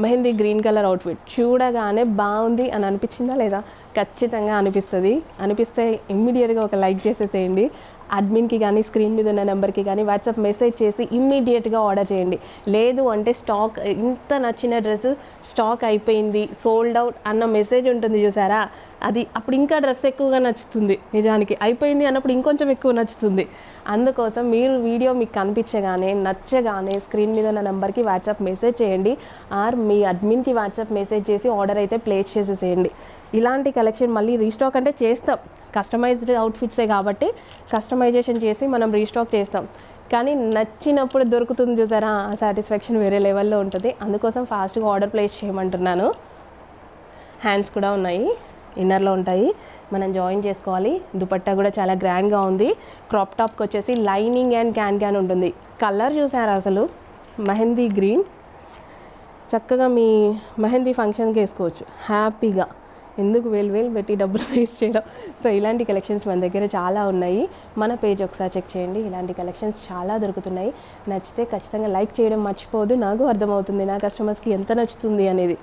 Mehndi green colour outfit చూడగానే బాగుంది అని అనిపించిందా లేదా? ఖచ్చితంగా అనిపిస్తే ఇమ్మీడియట్గా ఒక లైక్ చేసేసేయండి. అడ్మిన్కి కానీ స్క్రీన్ మీద ఉన్న నెంబర్కి కానీ వాట్సాప్ మెసేజ్ చేసి ఇమ్మీడియట్గా ఆర్డర్ చేయండి. లేదు అంటే స్టాక్, ఇంత నచ్చిన డ్రెస్ స్టాక్ అయిపోయింది, సోల్డ్ అవుట్ అన్న మెసేజ్ ఉంటుంది చూసారా, అది అప్పుడు ఇంకా డ్రెస్ ఎక్కువగా నచ్చుతుంది. నిజానికి అయిపోయింది అన్నప్పుడు ఇంకొంచెం ఎక్కువ నచ్చుతుంది. అందుకోసం మీరు వీడియో మీకు కనిపించగానే నచ్చగానే స్క్రీన్ మీద ఉన్న నెంబర్కి వాట్సాప్ మెసేజ్ చేయండి, ఆర్ మీ అడ్మిన్కి వాట్సాప్ మెసేజ్ చేసి ఆర్డర్ అయితే ప్లేస్ చేసేసేయండి. ఇలాంటి కలెక్షన్ మళ్ళీ రీస్టాక్ అంటే చేస్తాం, కస్టమైజ్డ్ అవుట్ఫిట్సే కాబట్టి కస్టమైజేషన్ చేసి మనం రీస్టాక్ చేస్తాం. కానీ నచ్చినప్పుడు దొరుకుతుంది చూసారా, ఆ సాటిస్ఫాక్షన్ వేరే లెవెల్లో ఉంటుంది. అందుకోసం ఫాస్ట్గా ఆర్డర్ ప్లేస్ చేయమంటున్నాను. హ్యాండ్స్ కూడా ఉన్నాయి, ఇన్నర్లో ఉంటాయి, మనం జాయిన్ చేసుకోవాలి. దుపట్టా కూడా చాలా గ్రాండ్గా ఉంది. క్రాప్ టాప్కి వచ్చేసి లైనింగ్ అండ్ క్యాన్ ఉంటుంది. కలర్ చూసారా అసలు, మెహందీ గ్రీన్, చక్కగా మీ మెహందీ ఫంక్షన్కి వేసుకోవచ్చు హ్యాపీగా. ఎందుకు వేలు పెట్టి డబ్బులు వేస్ట్ చేయడం. సో ఇలాంటి కలెక్షన్స్ మన దగ్గర చాలా ఉన్నాయి. మన పేజ్ ఒకసారి చెక్ చేయండి, ఇలాంటి కలెక్షన్స్ చాలా దొరుకుతున్నాయి. నచ్చితే ఖచ్చితంగా లైక్ చేయడం మర్చిపోవద్దు. నాకు అర్థమవుతుంది నా కస్టమర్స్కి ఎంత నచ్చుతుంది అనేది.